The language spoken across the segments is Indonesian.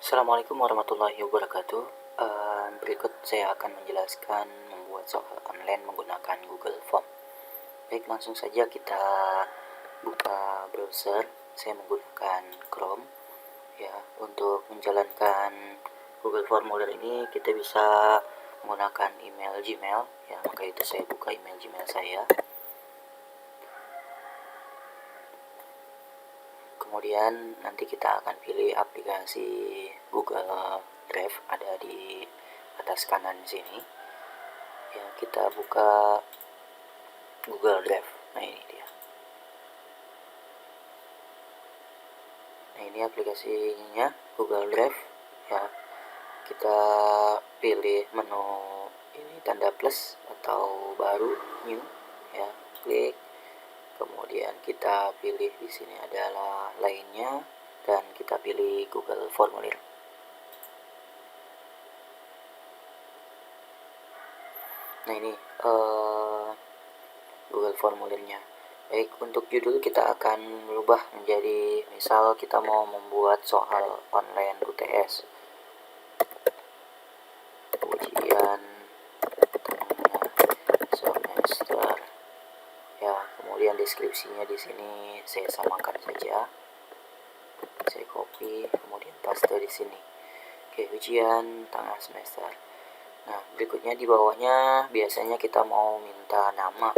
Assalamualaikum warahmatullahi wabarakatuh. Berikut saya akan menjelaskan membuat soal online menggunakan Google Form. Baik, langsung saja kita buka browser. Saya menggunakan Chrome. Ya, untuk menjalankan Google Formulir ini kita bisa menggunakan email Gmail. Ya, maka itu saya buka email Gmail saya. Kemudian nanti kita akan pilih aplikasi Google Drive, ada di atas kanan sini. Ya, kita buka Google Drive. Nah, ini dia. Nah, ini aplikasinya Google Drive. Ya, kita pilih menu ini tanda plus atau baru, new. Ya, klik. Kemudian kita pilih di sini adalah lainnya dan kita pilih Google Formulir. Nah, ini Google Formulirnya. Baik, untuk judul kita akan merubah menjadi, misal kita mau membuat soal online UTS, ujian tengah semester. Ya, kemudian deskripsinya di sini saya samakan saja. Saya copy, kemudian paste di sini. Oke, ujian tengah semester. Nah, berikutnya di bawahnya biasanya kita mau minta nama.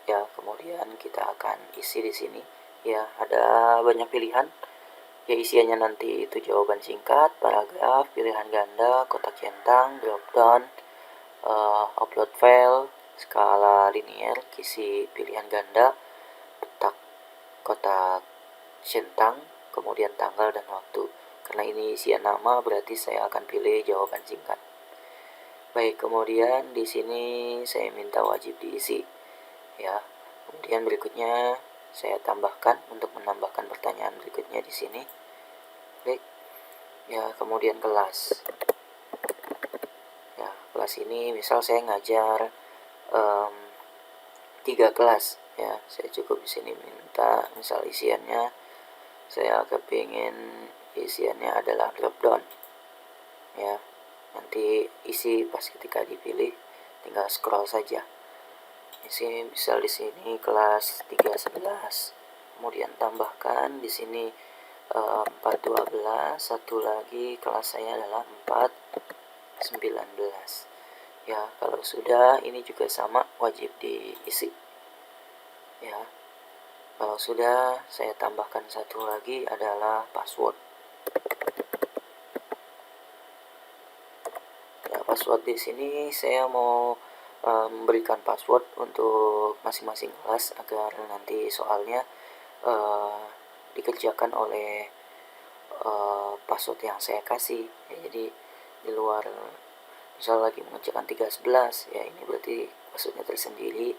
Ya, kemudian kita akan isi di sini. Ya, ada banyak pilihan. Ya, isiannya nanti itu jawaban singkat, paragraf, pilihan ganda, kotak centang, drop down, upload file, skala linear, isi pilihan ganda, kotak centang, kemudian tanggal dan waktu. Karena ini isian nama, berarti saya akan pilih jawaban singkat. Baik, kemudian di sini saya minta wajib diisi. Ya, kemudian berikutnya saya tambahkan untuk menambahkan pertanyaan berikutnya di sini. Baik. Ya, kemudian kelas. Ya, kelas ini misal saya ngajar 3 kelas. Ya, saya cukup di sini minta misal isiannya, saya kepingin isiannya adalah drop down. Ya, nanti isi pas ketika dipilih tinggal scroll saja. Isi misal di sini kelas 311. Kemudian tambahkan di sini 412, satu lagi kelas saya adalah 419. Ya, kalau sudah ini juga sama wajib diisi. Ya, kalau sudah saya tambahkan satu lagi adalah password. Ya, password di sini saya mau memberikan password untuk masing-masing kelas agar nanti soalnya dikerjakan oleh password yang saya kasih. Ya, jadi di luar, misal lagi mengerjakan 311, ya ini berarti passwordnya tersendiri,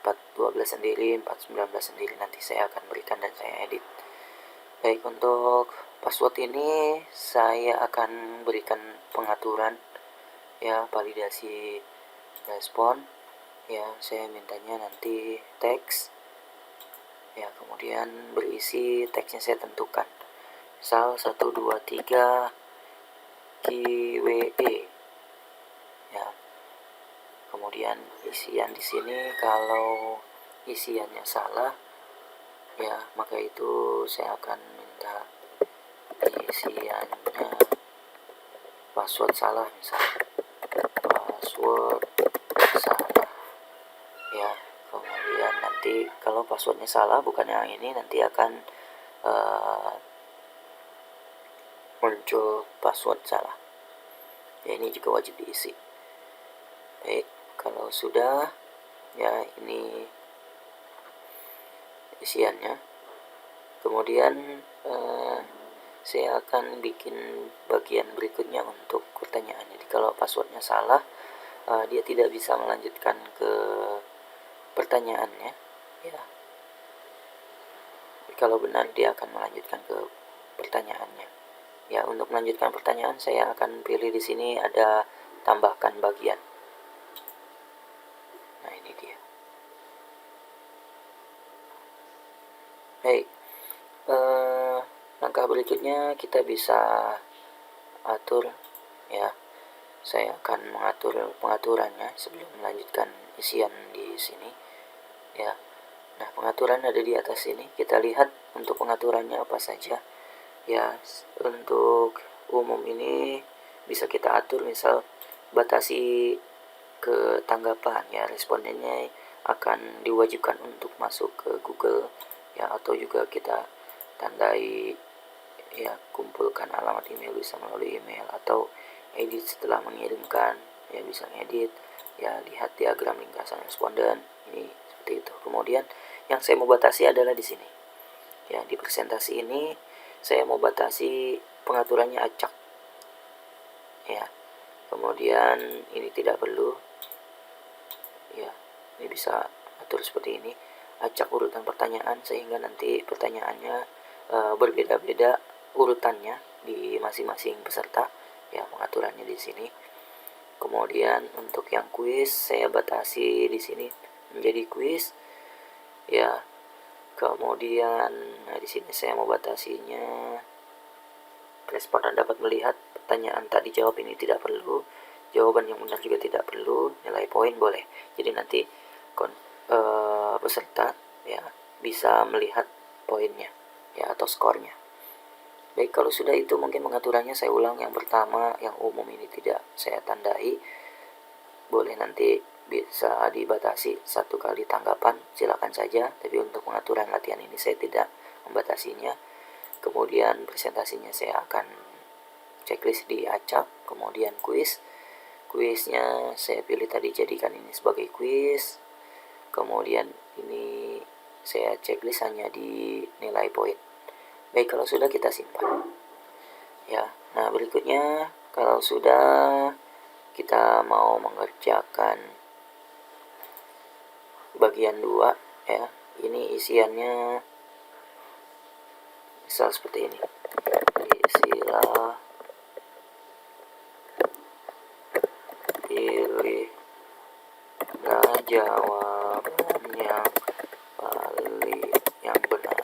412 sendiri, 419 sendiri, nanti saya akan berikan dan saya edit. Baik, untuk password ini saya akan berikan pengaturan, ya, validasi respon. Ya, saya mintanya nanti teks. Ya, kemudian berisi teksnya saya tentukan. Misal 1 2 3 QWE. Ya. Kemudian isian di sini kalau isiannya salah, ya maka itu saya akan minta isiannya password salah, misal password salah. Ya, kemudian nanti kalau passwordnya salah bukan yang ini, nanti akan muncul password salah. Ya, ini juga wajib diisi. Baik, kalau sudah, ya ini isiannya. Kemudian saya akan bikin bagian berikutnya untuk pertanyaan. Jadi kalau passwordnya salah, dia tidak bisa melanjutkan ke pertanyaannya. Ya, kalau benar dia akan melanjutkan ke pertanyaannya. Ya, untuk melanjutkan pertanyaan saya akan pilih di sini ada tambahkan bagian. Nah, ini dia. Baik, langkah berikutnya kita bisa atur ya. Saya akan mengatur pengaturannya sebelum melanjutkan isian di sini ya. Nah, pengaturan ada di atas sini. Kita lihat untuk pengaturannya apa saja ya. Untuk umum ini bisa kita atur, misal batasi ke tanggapan ya, respondennya akan diwajibkan untuk masuk ke Google ya, atau juga kita tandai ya, kumpulkan alamat email bisa melalui email, atau edit setelah mengirimkan ya, bisa ngedit ya. Lihat diagram ringkasan responden ini seperti itu. Kemudian yang saya mau batasi adalah di sini ya, di presentasi ini saya mau batasi pengaturannya acak ya. Kemudian ini tidak perlu ya, ini bisa atur seperti ini, acak urutan pertanyaan, sehingga nanti pertanyaannya berbeda-beda urutannya di masing-masing peserta ya, pengaturannya di sini. Kemudian untuk yang kuis saya batasi di sini menjadi kuis ya. Kemudian di sini saya mau batasinya responden dapat melihat pertanyaan tak dijawab, ini tidak perlu. Jawaban yang benar juga tidak perlu. Nilai poin boleh. Jadi nanti peserta ya bisa melihat poinnya ya, atau skornya. Baik, kalau sudah itu mungkin pengaturannya saya ulang. Yang pertama, yang umum ini tidak saya tandai. Boleh nanti bisa dibatasi 1 kali tanggapan, silakan saja. Tapi untuk pengaturan latihan ini saya tidak membatasinya. Kemudian presentasinya saya akan checklist di acak. Kemudian kuisnya saya pilih tadi, jadikan ini sebagai kuis. Kemudian ini saya checklist hanya di nilai poin. Baik, kalau sudah kita simpan ya. Nah, berikutnya kalau sudah kita mau mengerjakan bagian 2 ya, ini isiannya misal seperti ini, isilah pilihlah jawaban yang benar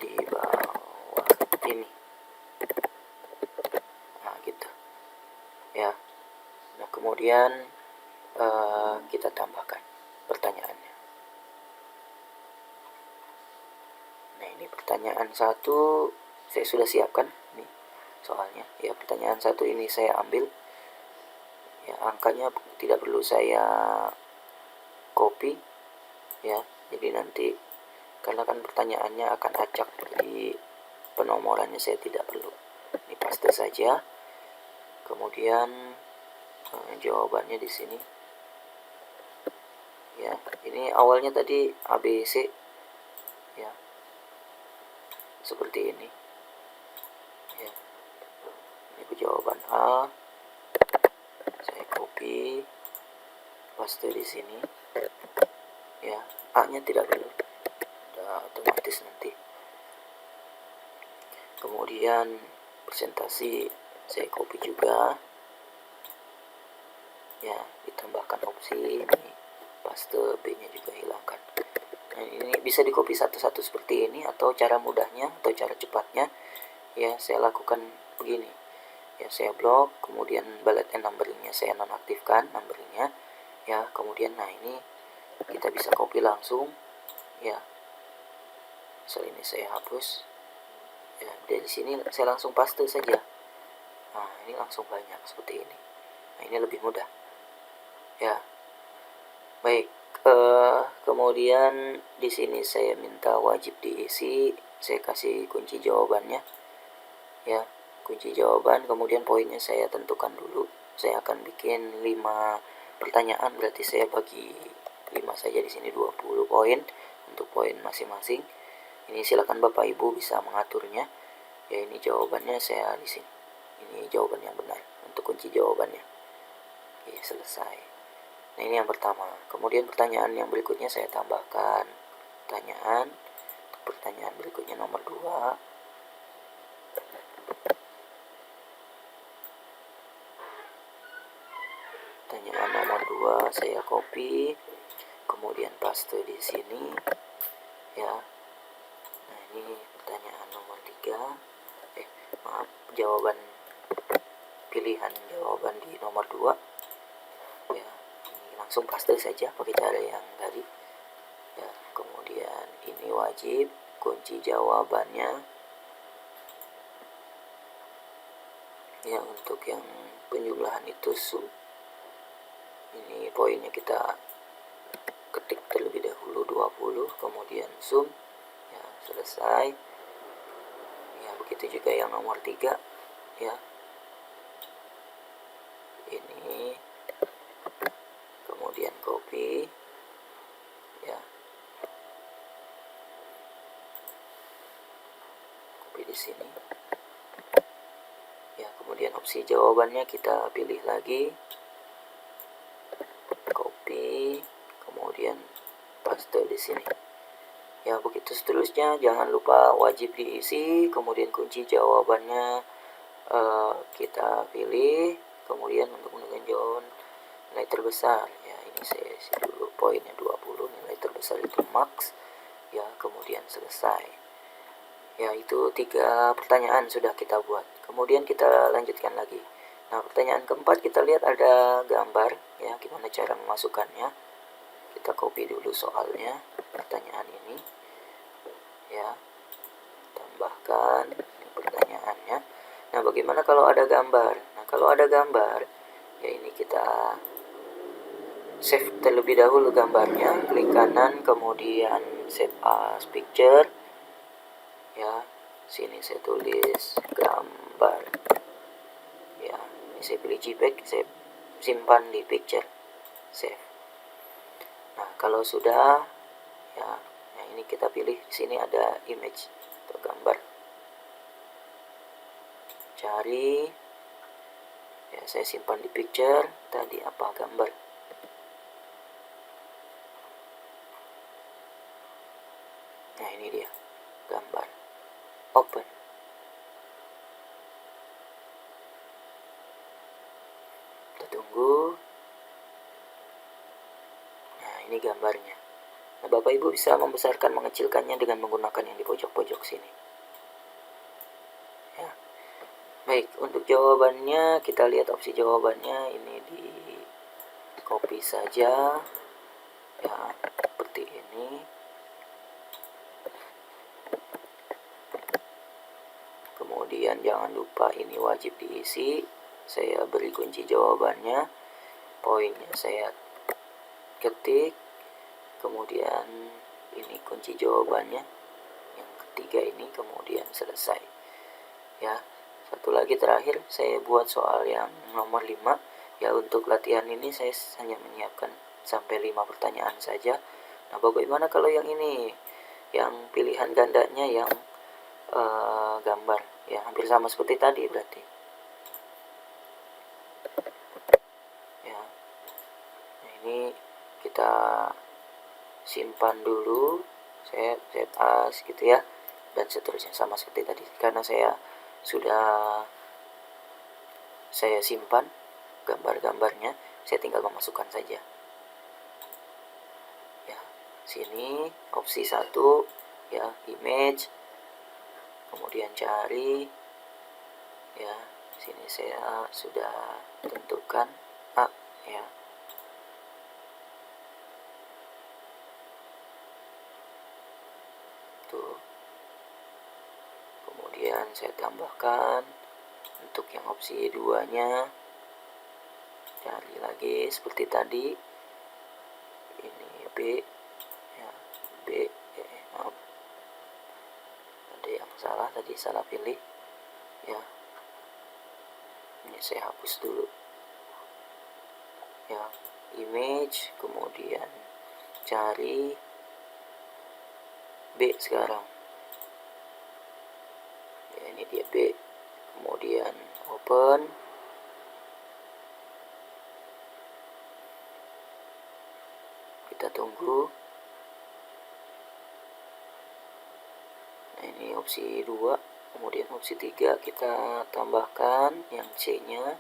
di bawah ini. Nah, gitu ya. Nah, kemudian kita tambahkan pertanyaannya. Nah, ini pertanyaan 1 saya sudah siapkan nih soalnya ya. Pertanyaan 1 ini saya ambil ya, angkanya tidak perlu saya copy ya. Jadi nanti karena kan pertanyaannya akan acak, jadi penomorannya saya tidak perlu, ini paste saja. Kemudian jawabannya di sini ya. Ini awalnya tadi ABC ya, seperti ini ya. Ini jawaban A, saya copy paste di sini ya. A nya tidak perlu, udah otomatis nanti. Kemudian presentasi saya copy juga ya, ditambahkan opsi ini paste, B nya juga hilangkan. Nah, ini bisa di copy satu-satu seperti ini, atau cara mudahnya atau cara cepatnya ya saya lakukan begini ya. Saya blok, kemudian bullet and numberingnya saya nonaktifkan numberingnya ya. Kemudian nah, ini kita bisa copy langsung ya. Misal ini saya hapus ya, dari sini saya langsung paste saja. Nah, ini langsung banyak seperti ini. Nah, ini lebih mudah ya. Baik, kemudian di sini saya minta wajib diisi, saya kasih kunci jawabannya ya, kunci jawaban. Kemudian poinnya saya tentukan dulu, saya akan bikin 5 pertanyaan, berarti saya bagi 5 saja di sini, 20 poin untuk poin masing-masing. Ini silakan Bapak Ibu bisa mengaturnya ya. Ini jawabannya saya di sini, ini jawaban yang benar untuk kunci jawabannya. Oke, selesai. Nah, ini yang pertama. Kemudian pertanyaan yang berikutnya saya tambahkan pertanyaan berikutnya nomor 2. Pertanyaan nomor 2 saya copy, kemudian paste di sini ya. Nah, ini pertanyaan nomor 3, jawaban pilihan jawaban di nomor 2. Ya, ini langsung paste saja pakai cara yang tadi. Ya, kemudian ini wajib, kunci jawabannya. Ya, untuk yang penjumlahan itu sum. Ini poinnya kita ketik terlebih dahulu 20, kemudian sum. Ya, selesai. Ya, begitu juga yang nomor 3. Ya, ini kemudian copy. Ya, copy di sini. Ya, kemudian opsi jawabannya kita pilih lagi, copy, kemudian paste di sini. Ya, begitu seterusnya. Jangan lupa wajib diisi, kemudian kunci jawabannya kita pilih, kemudian untuk menentukan jawaban nilai terbesar. Ya, ini saya isi dulu poinnya 20, nilai terbesar itu max. Ya, kemudian selesai. Ya, itu 3 pertanyaan sudah kita buat. Kemudian kita lanjutkan lagi. Nah, pertanyaan keempat kita lihat ada gambar. Ya, gimana cara memasukkannya. Kita copy dulu soalnya, pertanyaan ini. Ya, tambahkan ini pertanyaannya. Nah, bagaimana kalau ada gambar? Nah, kalau ada gambar, ya ini kita save terlebih dahulu gambarnya. Klik kanan, kemudian save as picture. Ya, sini saya tulis gambar. Ya, ini saya pilih JPEG, saya simpan di picture, save. Nah, kalau sudah, ya, nah ini kita pilih di sini ada image atau gambar. Cari. Ya, saya simpan di picture. Tadi apa gambar? Nah, ini dia gambar. Open. Kita tunggu. Nah, ini gambarnya. Nah, Bapak Ibu bisa membesarkan, mengecilkannya dengan menggunakan yang di pojok-pojok sini. Ya. Baik, untuk jawabannya kita lihat opsi jawabannya ini di copy saja. Ya, seperti ini. Kemudian jangan lupa ini wajib diisi. Saya beri kunci jawabannya. Poinnya saya ketik. Kemudian ini kunci jawabannya. Yang ketiga ini, kemudian selesai. Ya, satu lagi terakhir saya buat soal yang nomor 5. Ya, untuk latihan ini saya hanya menyiapkan sampai 5 pertanyaan saja. Nah, bagaimana kalau yang ini? Yang pilihan gandanya yang gambar. Ya, hampir sama seperti tadi berarti. Ya. Nah, ini kita simpan dulu. Saya save as gitu ya. Dan seterusnya sama seperti tadi. Karena saya sudah simpan gambar-gambarnya, saya tinggal memasukkan saja. Ya, sini opsi 1 ya, image, kemudian cari. Ya, sini saya sudah tentukan A ya. Tuh. Kemudian saya tambahkan untuk yang opsi 2-nya. Cari lagi seperti tadi. Ini B ya, B maaf. Ada yang salah tadi, salah pilih. Ya. Ini saya hapus dulu. Ya, image, kemudian cari B sekarang. Ya, ini dia B. Kemudian open. Kita tunggu. Nah, ini opsi 2. Kemudian opsi 3 kita tambahkan yang C-nya.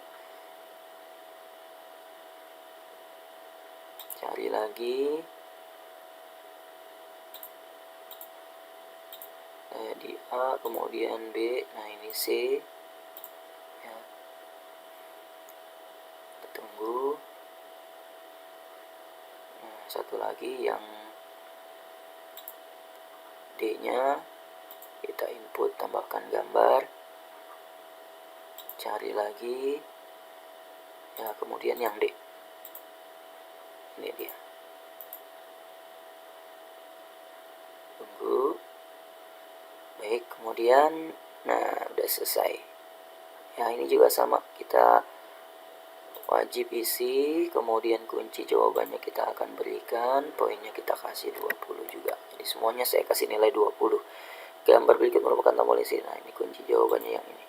Cari lagi. Di A, kemudian B, nah ini C ya. Kita tunggu. Nah, satu lagi yang D nya kita input, tambahkan gambar, cari lagi ya, kemudian yang D ini dia, tunggu. Baik, kemudian nah udah selesai ya. Ini juga sama, kita wajib isi, kemudian kunci jawabannya kita akan berikan, poinnya kita kasih 20 juga. Jadi semuanya saya kasih nilai 20. Gambar berikut merupakan tombol isi. Nah, ini kunci jawabannya yang ini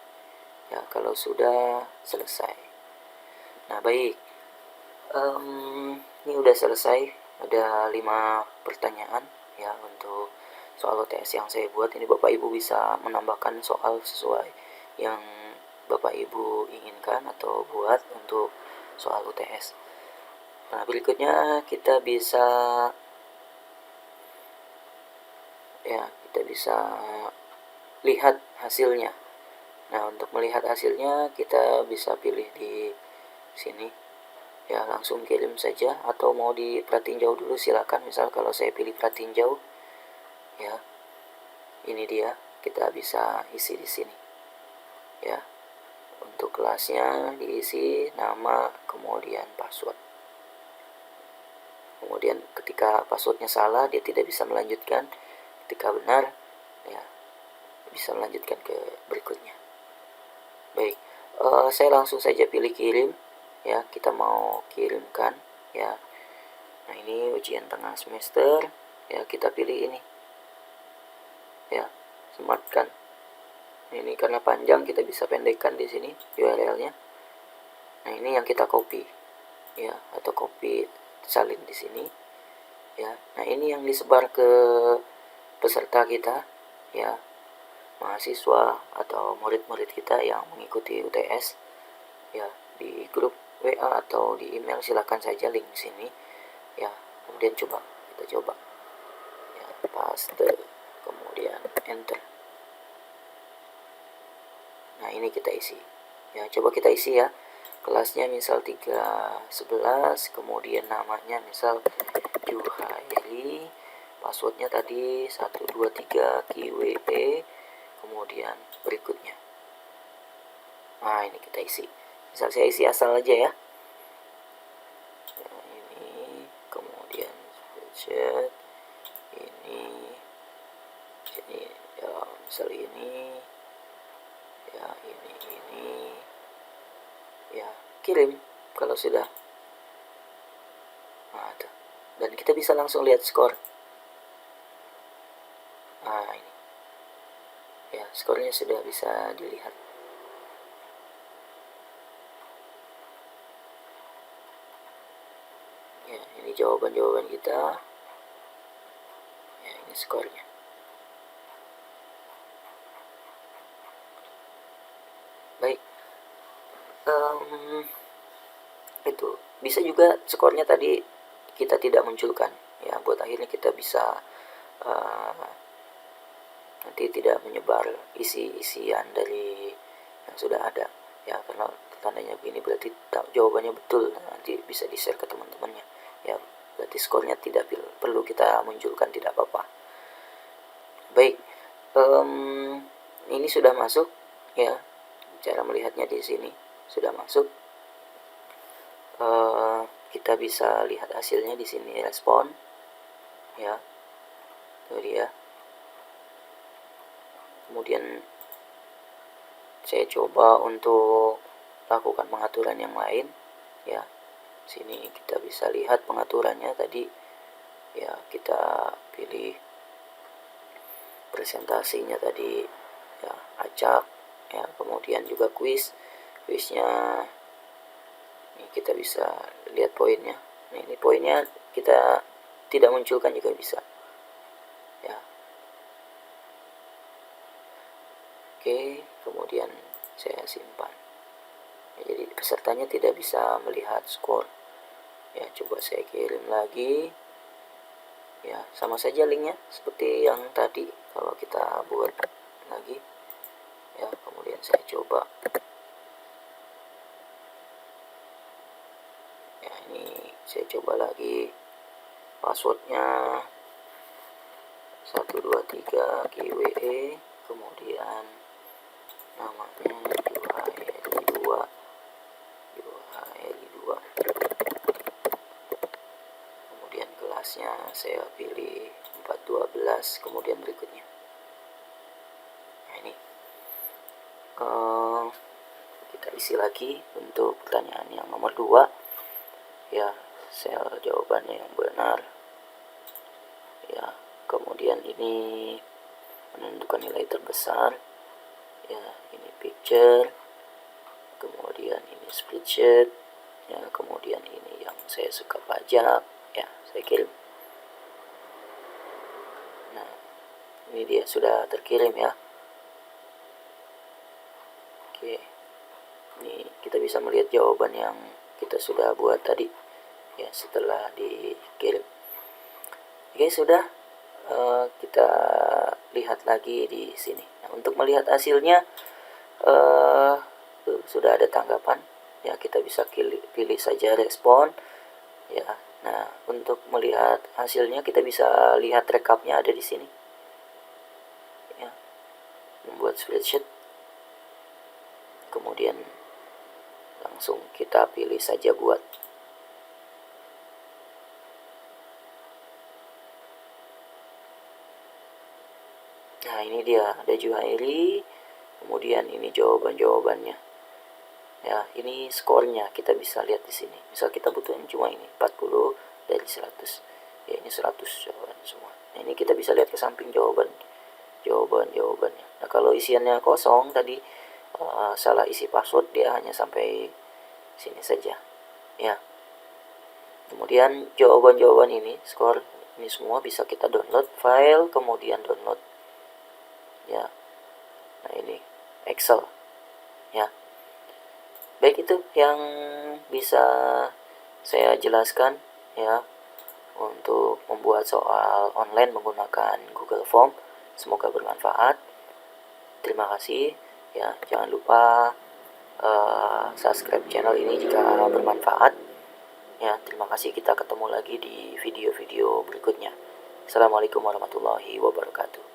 ya, kalau sudah selesai. Nah, baik, ini udah selesai, ada 5 pertanyaan ya untuk soal UTS yang saya buat. Ini Bapak Ibu bisa menambahkan soal sesuai yang Bapak Ibu inginkan atau buat untuk soal UTS. Nah, berikutnya kita bisa lihat hasilnya. Nah, untuk melihat hasilnya kita bisa pilih di sini ya, langsung kirim saja, atau mau diperhatiin jauh dulu silakan. Misal kalau saya pilih perhatiin jauh ya, ini dia, kita bisa isi di sini ya. Untuk kelasnya diisi nama, kemudian password. Kemudian ketika passwordnya salah, dia tidak bisa melanjutkan. Ketika benar ya, bisa melanjutkan ke berikutnya. Baik, saya langsung saja pilih kirim ya, kita mau kirimkan ya. Nah, ini ujian tengah semester ya, kita pilih ini ya, sematkan. Ini karena panjang kita bisa pendekkan di sini URL-nya. Nah, ini yang kita copy ya, atau copy salin di sini ya. Nah, ini yang disebar ke peserta kita ya, mahasiswa atau murid-murid kita yang mengikuti UTS ya, di grup WA atau di email, silakan saja link sini ya. Kemudian kita coba ya, paste, kemudian enter. Nah, ini kita isi ya, coba kita isi ya. Kelasnya misal 311, kemudian namanya misal Juhairi, passwordnya tadi 123 QWE, kemudian berikutnya. Nah, ini kita isi, misal saya isi asal aja ya. Nah, ini kemudian chat ini ya, misal ini ya, ini ya, kirim kalau sudah. Nah, tuh. Dan kita bisa langsung lihat skor. Nah, ini ya, skornya sudah bisa dilihat. Ya, ini jawaban-jawaban kita ya, ini skornya. Baik, itu bisa juga skornya tadi kita tidak munculkan ya, buat akhirnya kita bisa nanti tidak menyebar isi-isian dari yang sudah ada ya, karena tandanya begini berarti jawabannya betul, nanti bisa di share ke teman-temannya ya, berarti skornya tidak perlu kita munculkan, tidak apa-apa. Baik, ini sudah masuk ya, cara melihatnya di sini sudah masuk. Kita bisa lihat hasilnya di sini, respon ya, itu dia. Kemudian saya coba untuk lakukan pengaturan yang lain ya. Sini kita bisa lihat pengaturannya tadi ya, kita pilih presentasinya tadi ya, acak ya, kemudian juga kuisnya ini kita bisa lihat poinnya. Nah, ini poinnya kita tidak munculkan juga bisa ya. Oke, kemudian saya simpan ya, jadi pesertanya tidak bisa melihat skor ya. Coba saya kirim lagi ya, sama saja linknya seperti yang tadi kalau kita buat lagi ya, kemudian saya coba ya, ini saya coba lagi passwordnya 123 GWE, kemudian namanya 2HLI2 kemudian kelasnya saya pilih 412, kemudian berikutnya nah ini kita isi lagi untuk pertanyaan yang nomor 2 ya, sel jawabannya yang benar ya, kemudian ini menentukan nilai terbesar ya, ini picture, kemudian ini spreadsheet ya, kemudian ini yang saya suka pajak ya, saya kirim. Nah ini dia sudah terkirim ya. Oke, ini kita bisa melihat jawaban yang kita sudah buat tadi ya setelah dikirim. Oke, sudah kita lihat lagi di sini. Nah, untuk melihat hasilnya sudah ada tanggapan ya, kita bisa pilih saja respon ya. Nah, untuk melihat hasilnya kita bisa lihat rekapnya ada di sini ya, membuat spreadsheet, kemudian langsung kita pilih saja buat. Nah ini dia, ada Juhairi, kemudian ini jawabannya ya, ini skornya kita bisa lihat di sini. Misal kita butuhin cuma ini 40 dari 100 ya, ini 100 jawaban semua. Nah ini kita bisa lihat ke samping jawabannya. Nah kalau isiannya kosong tadi, salah isi password, dia hanya sampai sini saja ya. Kemudian jawaban ini skor ini semua bisa kita download file, kemudian download ya. Nah ini Excel ya. Baik, itu yang bisa saya jelaskan ya untuk membuat soal online menggunakan Google Form. Semoga bermanfaat. Terima kasih ya, jangan lupa subscribe channel ini jika bermanfaat ya. Terima kasih, kita ketemu lagi di video-video berikutnya. Assalamualaikum warahmatullahi wabarakatuh.